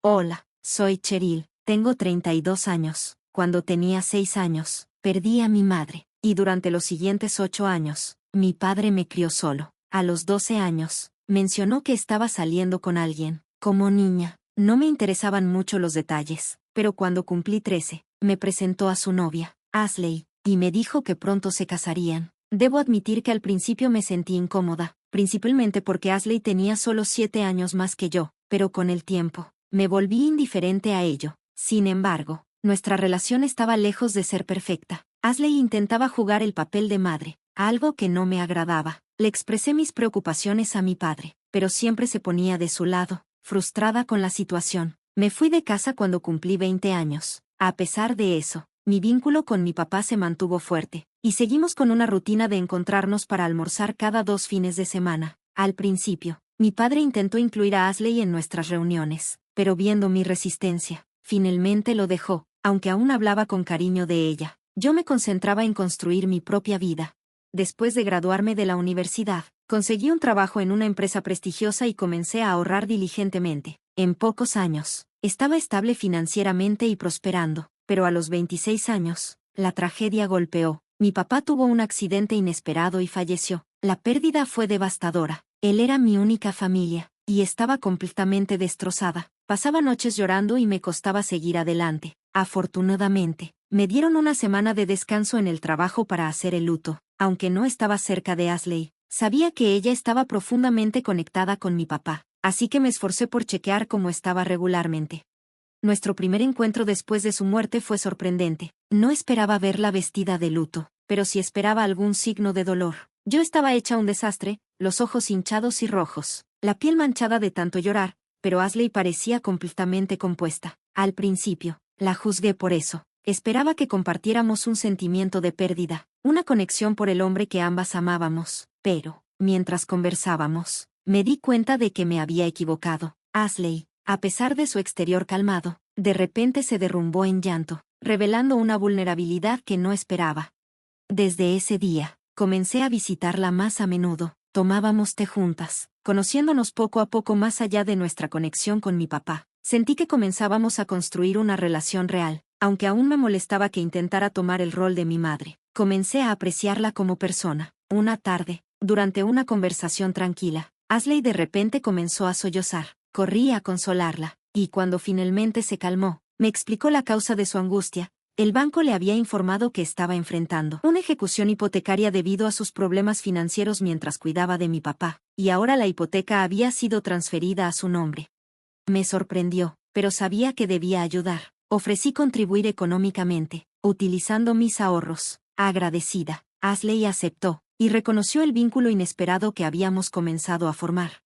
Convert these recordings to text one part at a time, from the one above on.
Hola, soy Cheryl, tengo 32 años. Cuando tenía 6 años, perdí a mi madre, y durante los siguientes 8 años, mi padre me crió solo. A los 12 años, mencionó que estaba saliendo con alguien. Como niña, no me interesaban mucho los detalles, pero cuando cumplí 13, me presentó a su novia, Ashley, y me dijo que pronto se casarían. Debo admitir que al principio me sentí incómoda, principalmente porque Ashley tenía solo 7 años más que yo, pero con el tiempo, me volví indiferente a ello. Sin embargo, nuestra relación estaba lejos de ser perfecta. Ashley intentaba jugar el papel de madre, algo que no me agradaba. Le expresé mis preocupaciones a mi padre, pero siempre se ponía de su lado, frustrada con la situación. Me fui de casa cuando cumplí 20 años. A pesar de eso, mi vínculo con mi papá se mantuvo fuerte, y seguimos con una rutina de encontrarnos para almorzar cada 2 fines de semana. Al principio, mi padre intentó incluir a Ashley en nuestras reuniones, pero viendo mi resistencia, finalmente lo dejó, aunque aún hablaba con cariño de ella. Yo me concentraba en construir mi propia vida. Después de graduarme de la universidad, conseguí un trabajo en una empresa prestigiosa y comencé a ahorrar diligentemente. En pocos años, estaba estable financieramente y prosperando, pero a los 26 años, la tragedia golpeó. Mi papá tuvo un accidente inesperado y falleció. La pérdida fue devastadora. Él era mi única familia, y estaba completamente destrozada. Pasaba noches llorando y me costaba seguir adelante. Afortunadamente, me dieron una semana de descanso en el trabajo para hacer el luto. Aunque no estaba cerca de Ashley, sabía que ella estaba profundamente conectada con mi papá, así que me esforcé por chequear cómo estaba regularmente. Nuestro primer encuentro después de su muerte fue sorprendente. No esperaba verla vestida de luto, pero sí esperaba algún signo de dolor. Yo estaba hecha un desastre, los ojos hinchados y rojos, la piel manchada de tanto llorar, pero Ashley parecía completamente compuesta. Al principio, la juzgué por eso. Esperaba que compartiéramos un sentimiento de pérdida, una conexión por el hombre que ambas amábamos, pero, mientras conversábamos, me di cuenta de que me había equivocado. Ashley, a pesar de su exterior calmado, de repente se derrumbó en llanto, revelando una vulnerabilidad que no esperaba. Desde ese día, comencé a visitarla más a menudo, tomábamos té juntas, conociéndonos poco a poco más allá de nuestra conexión con mi papá. Sentí que comenzábamos a construir una relación real, aunque aún me molestaba que intentara tomar el rol de mi madre. Comencé a apreciarla como persona. Una tarde, durante una conversación tranquila, Ashley de repente comenzó a sollozar. Corrí a consolarla, y cuando finalmente se calmó, me explicó la causa de su angustia. El banco le había informado que estaba enfrentando una ejecución hipotecaria debido a sus problemas financieros mientras cuidaba de mi papá, y ahora la hipoteca había sido transferida a su nombre. Me sorprendió, pero sabía que debía ayudar. Ofrecí contribuir económicamente, utilizando mis ahorros. Agradecida, Ashley aceptó, y reconoció el vínculo inesperado que habíamos comenzado a formar.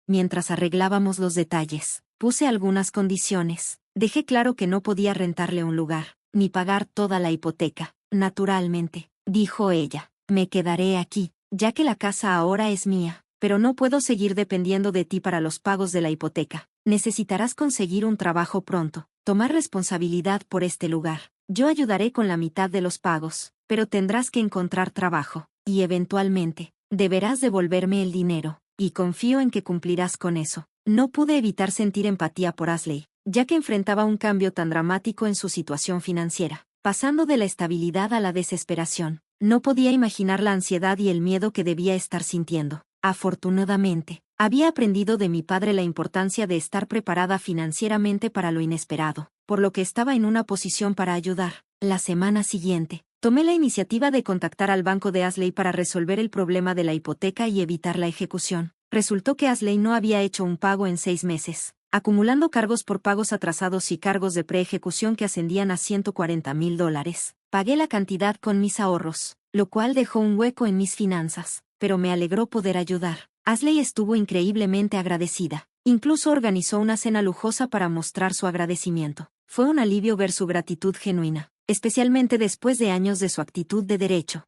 Mientras arreglábamos los detalles, puse algunas condiciones. Dejé claro que no podía rentarle un lugar, ni pagar toda la hipoteca. Naturalmente, dijo ella, me quedaré aquí, ya que la casa ahora es mía, pero no puedo seguir dependiendo de ti para los pagos de la hipoteca. Necesitarás conseguir un trabajo pronto, tomar responsabilidad por este lugar. Yo ayudaré con la mitad de los pagos, pero tendrás que encontrar trabajo, y eventualmente, deberás devolverme el dinero. Y confío en que cumplirás con eso. No pude evitar sentir empatía por Ashley, ya que enfrentaba un cambio tan dramático en su situación financiera, pasando de la estabilidad a la desesperación. No podía imaginar la ansiedad y el miedo que debía estar sintiendo. Afortunadamente, había aprendido de mi padre la importancia de estar preparada financieramente para lo inesperado, por lo que estaba en una posición para ayudar. La semana siguiente, tomé la iniciativa de contactar al banco de Ashley para resolver el problema de la hipoteca y evitar la ejecución. Resultó que Ashley no había hecho un pago en 6 meses, acumulando cargos por pagos atrasados y cargos de pre-ejecución que ascendían a $140,000. Pagué la cantidad con mis ahorros, lo cual dejó un hueco en mis finanzas, pero me alegró poder ayudar. Ashley estuvo increíblemente agradecida. Incluso organizó una cena lujosa para mostrar su agradecimiento. Fue un alivio ver su gratitud genuina, especialmente después de años de su actitud de derecho.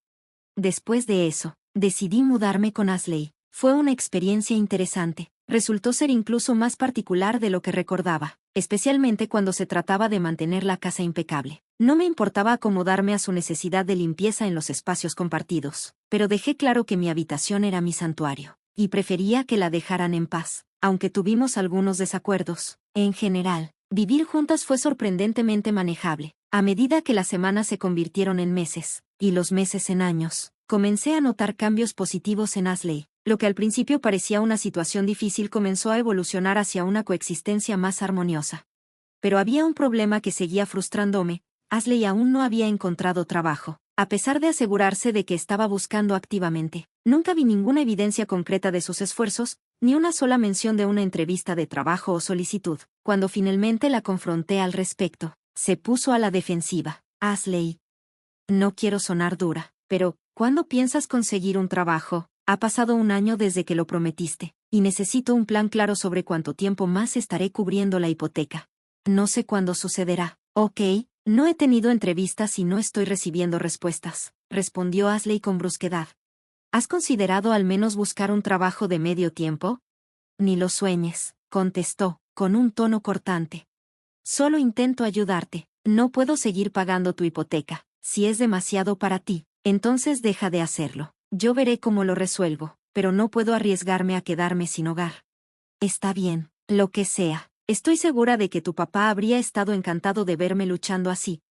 Después de eso, decidí mudarme con Ashley. Fue una experiencia interesante. Resultó ser incluso más particular de lo que recordaba, especialmente cuando se trataba de mantener la casa impecable. No me importaba acomodarme a su necesidad de limpieza en los espacios compartidos, pero dejé claro que mi habitación era mi santuario, y prefería que la dejaran en paz. aunque tuvimos algunos desacuerdos. En general, vivir juntas fue sorprendentemente manejable. A medida que las semanas se convirtieron en meses, y los meses en años, comencé a notar cambios positivos en Ashley. Lo que al principio parecía una situación difícil comenzó a evolucionar hacia una coexistencia más armoniosa. Pero había un problema que seguía frustrándome: Ashley aún no había encontrado trabajo, a pesar de asegurarse de que estaba buscando activamente. Nunca vi ninguna evidencia concreta de sus esfuerzos, ni una sola mención de una entrevista de trabajo o solicitud. Cuando finalmente la confronté al respecto, se puso a la defensiva. Ashley, no quiero sonar dura, pero, ¿cuándo piensas conseguir un trabajo? Ha pasado un año desde que lo prometiste, y necesito un plan claro sobre cuánto tiempo más estaré cubriendo la hipoteca. No sé cuándo sucederá. Ok, no he tenido entrevistas y no estoy recibiendo respuestas, respondió Ashley con brusquedad. ¿Has considerado al menos buscar un trabajo de medio tiempo? Ni lo sueñes, contestó, con un tono cortante. Solo intento ayudarte. No puedo seguir pagando tu hipoteca. Si es demasiado para ti, entonces deja de hacerlo. Yo veré cómo lo resuelvo, pero no puedo arriesgarme a quedarme sin hogar. Está bien, lo que sea. Estoy segura de que tu papá habría estado encantado de verme luchando así.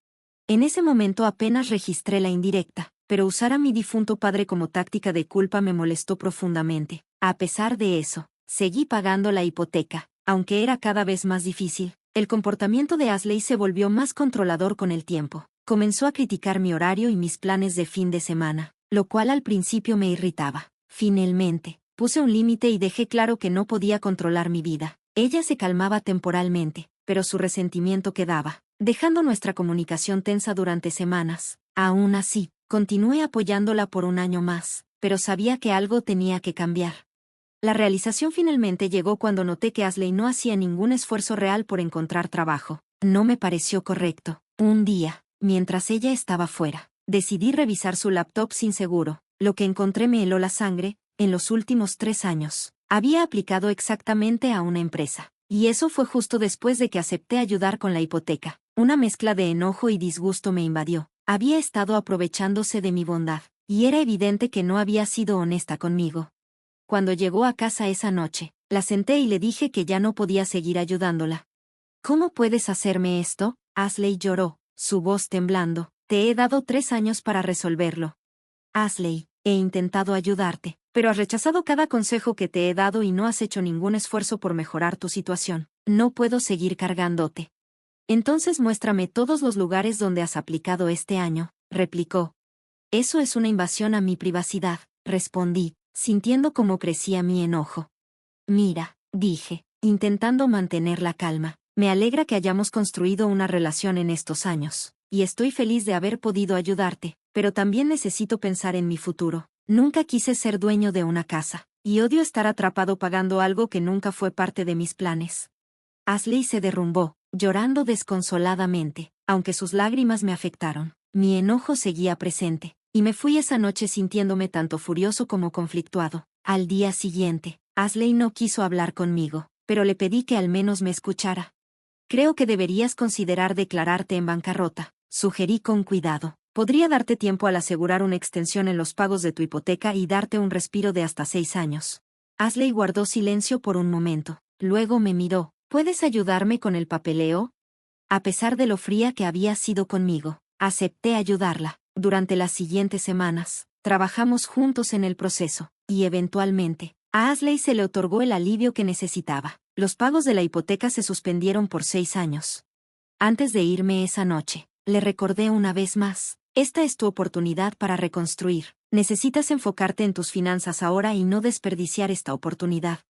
En ese momento apenas registré la indirecta, pero usar a mi difunto padre como táctica de culpa me molestó profundamente. A pesar de eso, seguí pagando la hipoteca, aunque era cada vez más difícil. El comportamiento de Ashley se volvió más controlador con el tiempo. Comenzó a criticar mi horario y mis planes de fin de semana, lo cual al principio me irritaba. Finalmente, puse un límite y dejé claro que no podía controlar mi vida. Ella se calmaba temporalmente, pero su resentimiento quedaba, dejando nuestra comunicación tensa durante semanas. Aún así, continué apoyándola por un año más, pero sabía que algo tenía que cambiar. La realización finalmente llegó cuando noté que Ashley no hacía ningún esfuerzo real por encontrar trabajo. No me pareció correcto. Un día, mientras ella estaba fuera, decidí revisar su laptop sin seguro. Lo que encontré me heló la sangre. En los últimos 3 años, había aplicado exactamente a una empresa. Y eso fue justo después de que acepté ayudar con la hipoteca. Una mezcla de enojo y disgusto me invadió. Había estado aprovechándose de mi bondad, y era evidente que no había sido honesta conmigo. Cuando llegó a casa esa noche, la senté y le dije que ya no podía seguir ayudándola. ¿Cómo puedes hacerme esto? Ashley lloró, su voz temblando. Te he dado 3 años para resolverlo. Ashley, he intentado ayudarte, pero has rechazado cada consejo que te he dado y no has hecho ningún esfuerzo por mejorar tu situación. No puedo seguir cargándote. Entonces muéstrame todos los lugares donde has aplicado este año, replicó. Eso es una invasión a mi privacidad, respondí, sintiendo cómo crecía mi enojo. Mira, dije, intentando mantener la calma, me alegra que hayamos construido una relación en estos años, y estoy feliz de haber podido ayudarte, pero también necesito pensar en mi futuro. Nunca quise ser dueño de una casa, y odio estar atrapado pagando algo que nunca fue parte de mis planes. Ashley se derrumbó, llorando desconsoladamente, aunque sus lágrimas me afectaron. Mi enojo seguía presente, y me fui esa noche sintiéndome tanto furioso como conflictuado. Al día siguiente, Ashley no quiso hablar conmigo, pero le pedí que al menos me escuchara. Creo que deberías considerar declararte en bancarrota, sugerí con cuidado. Podría darte tiempo al asegurar una extensión en los pagos de tu hipoteca y darte un respiro de hasta 6 años. Ashley guardó silencio por un momento, luego me miró. ¿Puedes ayudarme con el papeleo? A pesar de lo fría que había sido conmigo, acepté ayudarla. Durante las siguientes semanas, trabajamos juntos en el proceso, y eventualmente, a Ashley se le otorgó el alivio que necesitaba. Los pagos de la hipoteca se suspendieron por 6 años. Antes de irme esa noche, le recordé una vez más: esta es tu oportunidad para reconstruir. Necesitas enfocarte en tus finanzas ahora y no desperdiciar esta oportunidad.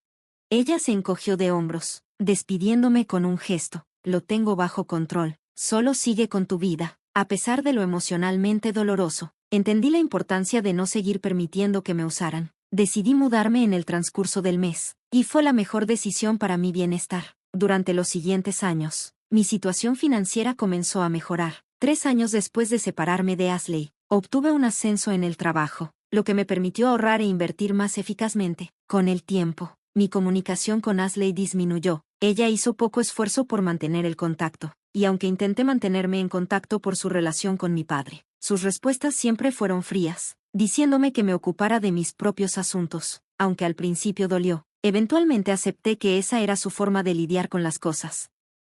Ella se encogió de hombros, despidiéndome con un gesto. Lo tengo bajo control, solo sigue con tu vida. A pesar de lo emocionalmente doloroso, entendí la importancia de no seguir permitiendo que me usaran. Decidí mudarme en el transcurso del mes, y fue la mejor decisión para mi bienestar. Durante los siguientes años, mi situación financiera comenzó a mejorar. 3 años después de separarme de Ashley, obtuve un ascenso en el trabajo, lo que me permitió ahorrar e invertir más eficazmente. Con el tiempo, mi comunicación con Ashley disminuyó. Ella hizo poco esfuerzo por mantener el contacto, y aunque intenté mantenerme en contacto por su relación con mi padre, sus respuestas siempre fueron frías, diciéndome que me ocupara de mis propios asuntos. Aunque al principio dolió, Eventualmente acepté que esa era su forma de lidiar con las cosas.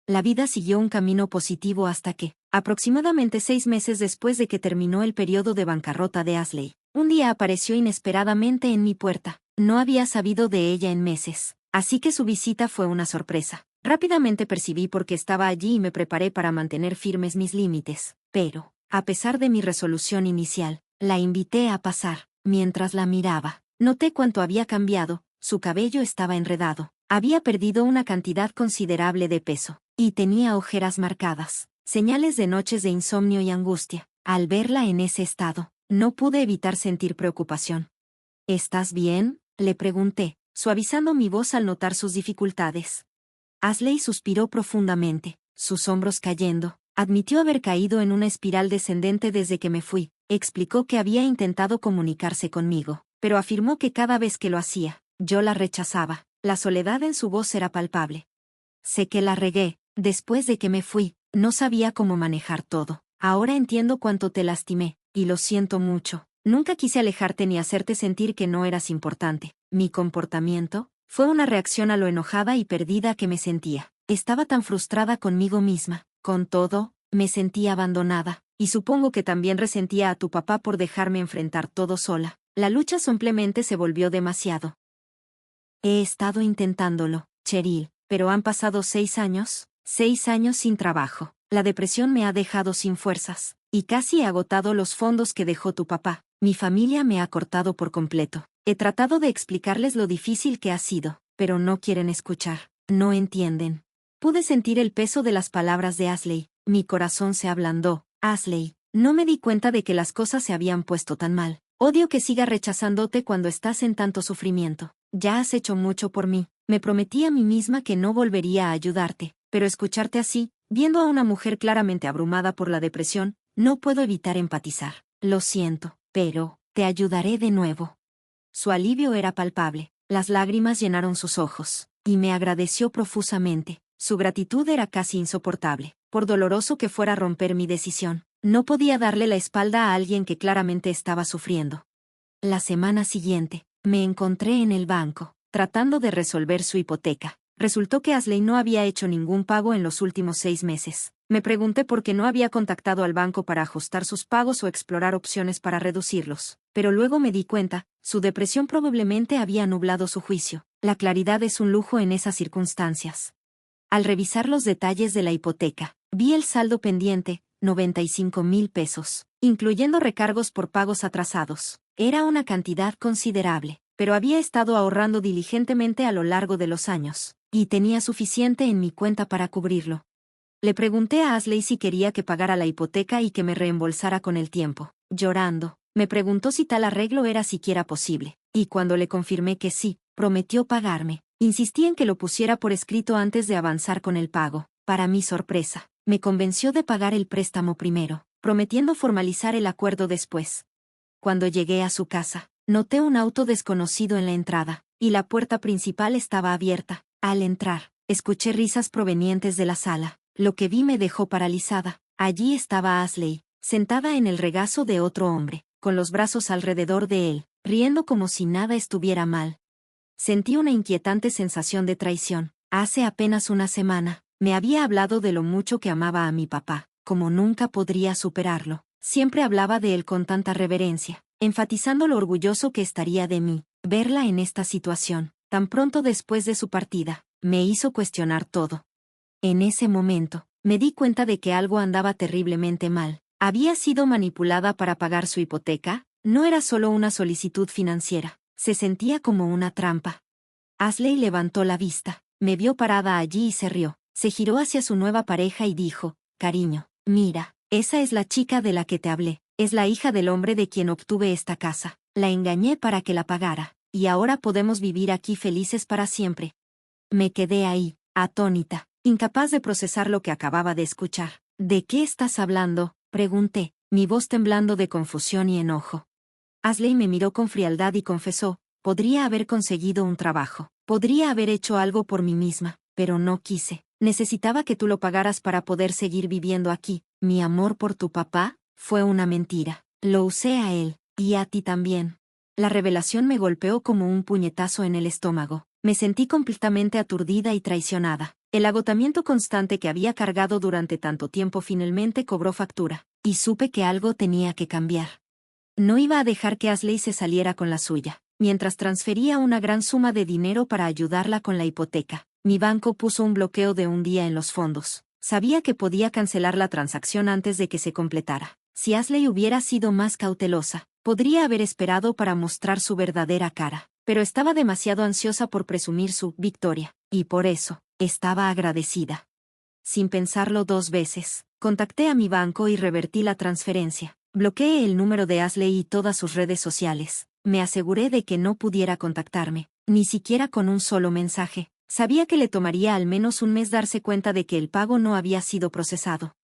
La vida siguió un camino positivo hasta que, aproximadamente 6 meses después de que terminó el periodo de bancarrota de Ashley, un día apareció inesperadamente en mi puerta. No había sabido de ella en meses, así que su visita fue una sorpresa. Rápidamente percibí por qué estaba allí y me preparé para mantener firmes mis límites. Pero, a pesar de mi resolución inicial, la invité a pasar. Mientras la miraba, noté cuánto había cambiado. Su cabello estaba enredado, había perdido una cantidad considerable de peso, y tenía ojeras marcadas, señales de noches de insomnio y angustia. Al verla en ese estado, no pude evitar sentir preocupación. ¿Estás bien?, le pregunté, suavizando mi voz al notar sus dificultades. Ashley suspiró profundamente, sus hombros cayendo. Admitió haber caído en una espiral descendente desde que me fui. Explicó que había intentado comunicarse conmigo, pero afirmó que cada vez que lo hacía, yo la rechazaba. La soledad en su voz era palpable. Sé que la regué. Después de que me fui, no sabía cómo manejar todo. Ahora entiendo cuánto te lastimé, y lo siento mucho. Nunca quise alejarte ni hacerte sentir que no eras importante. Mi comportamiento fue una reacción a lo enojada y perdida que me sentía. Estaba tan frustrada conmigo misma. Con todo, me sentía abandonada, y supongo que también resentía a tu papá por dejarme enfrentar todo sola. La lucha simplemente se volvió demasiado. He estado intentándolo, Cheryl, pero han pasado 6 años, 6 años sin trabajo. La depresión me ha dejado sin fuerzas, y casi he agotado los fondos que dejó tu papá. Mi familia me ha cortado por completo. He tratado de explicarles lo difícil que ha sido, pero no quieren escuchar, no entienden. Pude sentir el peso de las palabras de Ashley. Mi corazón se ablandó. Ashley, no me di cuenta de que las cosas se habían puesto tan mal. Odio que siga rechazándote cuando estás en tanto sufrimiento. Ya has hecho mucho por mí. Me prometí a mí misma que no volvería a ayudarte, pero escucharte así, viendo a una mujer claramente abrumada por la depresión, no puedo evitar empatizar. Lo siento, pero te ayudaré de nuevo. Su alivio era palpable. Las lágrimas llenaron sus ojos, y me agradeció profusamente. Su gratitud era casi insoportable. Por doloroso que fuera romper mi decisión, no podía darle la espalda a alguien que claramente estaba sufriendo. La semana siguiente, me encontré en el banco, tratando de resolver su hipoteca. Resultó que Ashley no había hecho ningún pago en los últimos 6 meses. Me pregunté por qué no había contactado al banco para ajustar sus pagos o explorar opciones para reducirlos. Pero luego me di cuenta, su depresión probablemente había nublado su juicio. La claridad es un lujo en esas circunstancias. Al revisar los detalles de la hipoteca, vi el saldo pendiente, 95,000 pesos, incluyendo recargos por pagos atrasados. Era una cantidad considerable, pero había estado ahorrando diligentemente a lo largo de los años, y tenía suficiente en mi cuenta para cubrirlo. Le pregunté a Ashley si quería que pagara la hipoteca y que me reembolsara con el tiempo. Llorando, me preguntó si tal arreglo era siquiera posible, y cuando le confirmé que sí, prometió pagarme. Insistí en que lo pusiera por escrito antes de avanzar con el pago. Para mi sorpresa, me convenció de pagar el préstamo primero, prometiendo formalizar el acuerdo después. Cuando llegué a su casa, noté un auto desconocido en la entrada, y la puerta principal estaba abierta. Al entrar, escuché risas provenientes de la sala. Lo que vi me dejó paralizada. Allí estaba Ashley, sentada en el regazo de otro hombre, con los brazos alrededor de él, riendo como si nada estuviera mal. Sentí una inquietante sensación de traición. Hace apenas una semana, me había hablado de lo mucho que amaba a mi papá, como nunca podría superarlo. Siempre hablaba de él con tanta reverencia, enfatizando lo orgulloso que estaría de mí. Verla en esta situación, tan pronto después de su partida, me hizo cuestionar todo. En ese momento, me di cuenta de que algo andaba terriblemente mal. ¿Había sido manipulada para pagar su hipoteca? No era solo una solicitud financiera. Se sentía como una trampa. Ashley levantó la vista, me vio parada allí y se rió. Se giró hacia su nueva pareja y dijo, «Cariño, mira, esa es la chica de la que te hablé. Es la hija del hombre de quien obtuve esta casa. La engañé para que la pagara, y ahora podemos vivir aquí felices para siempre». Me quedé ahí, atónita, incapaz de procesar lo que acababa de escuchar. «¿De qué estás hablando?», pregunté, mi voz temblando de confusión y enojo. Ashley me miró con frialdad y confesó, «Podría haber conseguido un trabajo. Podría haber hecho algo por mí misma, pero no quise. Necesitaba que tú lo pagaras para poder seguir viviendo aquí. Mi amor por tu papá fue una mentira. Lo usé a él, y a ti también». La revelación me golpeó como un puñetazo en el estómago. Me sentí completamente aturdida y traicionada. El agotamiento constante que había cargado durante tanto tiempo finalmente cobró factura, y supe que algo tenía que cambiar. No iba a dejar que Ashley se saliera con la suya. Mientras transfería una gran suma de dinero para ayudarla con la hipoteca, mi banco puso un bloqueo de un día en los fondos. Sabía que podía cancelar la transacción antes de que se completara. Si Ashley hubiera sido más cautelosa, podría haber esperado para mostrar su verdadera cara, pero estaba demasiado ansiosa por presumir su victoria, y por eso, estaba agradecida. Sin pensarlo 2 veces, contacté a mi banco y revertí la transferencia. Bloqueé el número de Ashley y todas sus redes sociales. Me aseguré de que no pudiera contactarme, ni siquiera con un solo mensaje. Sabía que le tomaría al menos un mes darse cuenta de que el pago no había sido procesado.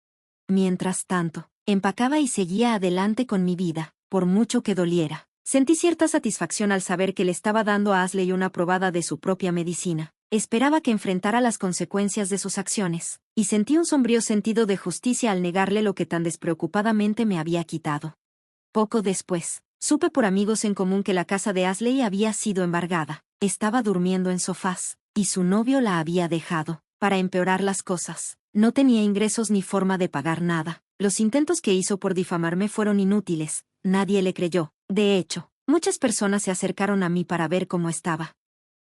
Mientras tanto, empacaba y seguía adelante con mi vida, por mucho que doliera. Sentí cierta satisfacción al saber que le estaba dando a Ashley una probada de su propia medicina. Esperaba que enfrentara las consecuencias de sus acciones, y sentí un sombrío sentido de justicia al negarle lo que tan despreocupadamente me había quitado. Poco después, supe por amigos en común que la casa de Ashley había sido embargada. Estaba durmiendo en sofás, y su novio la había dejado. Para empeorar las cosas, no tenía ingresos ni forma de pagar nada. Los intentos que hizo por difamarme fueron inútiles, nadie le creyó. De hecho, muchas personas se acercaron a mí para ver cómo estaba.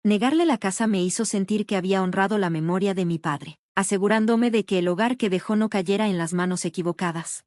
Negarle la casa me hizo sentir que había honrado la memoria de mi padre, asegurándome de que el hogar que dejó no cayera en las manos equivocadas.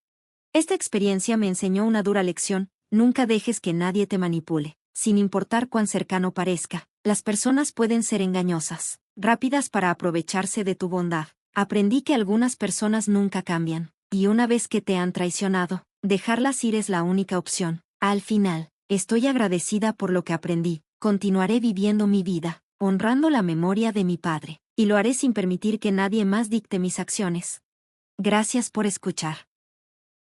Esta experiencia me enseñó una dura lección: nunca dejes que nadie te manipule. Sin importar cuán cercano parezca, las personas pueden ser engañosas, rápidas para aprovecharse de tu bondad. Aprendí que algunas personas nunca cambian, y una vez que te han traicionado, dejarlas ir es la única opción. Al final, estoy agradecida por lo que aprendí. Continuaré viviendo mi vida, honrando la memoria de mi padre, y lo haré sin permitir que nadie más dicte mis acciones. Gracias por escuchar.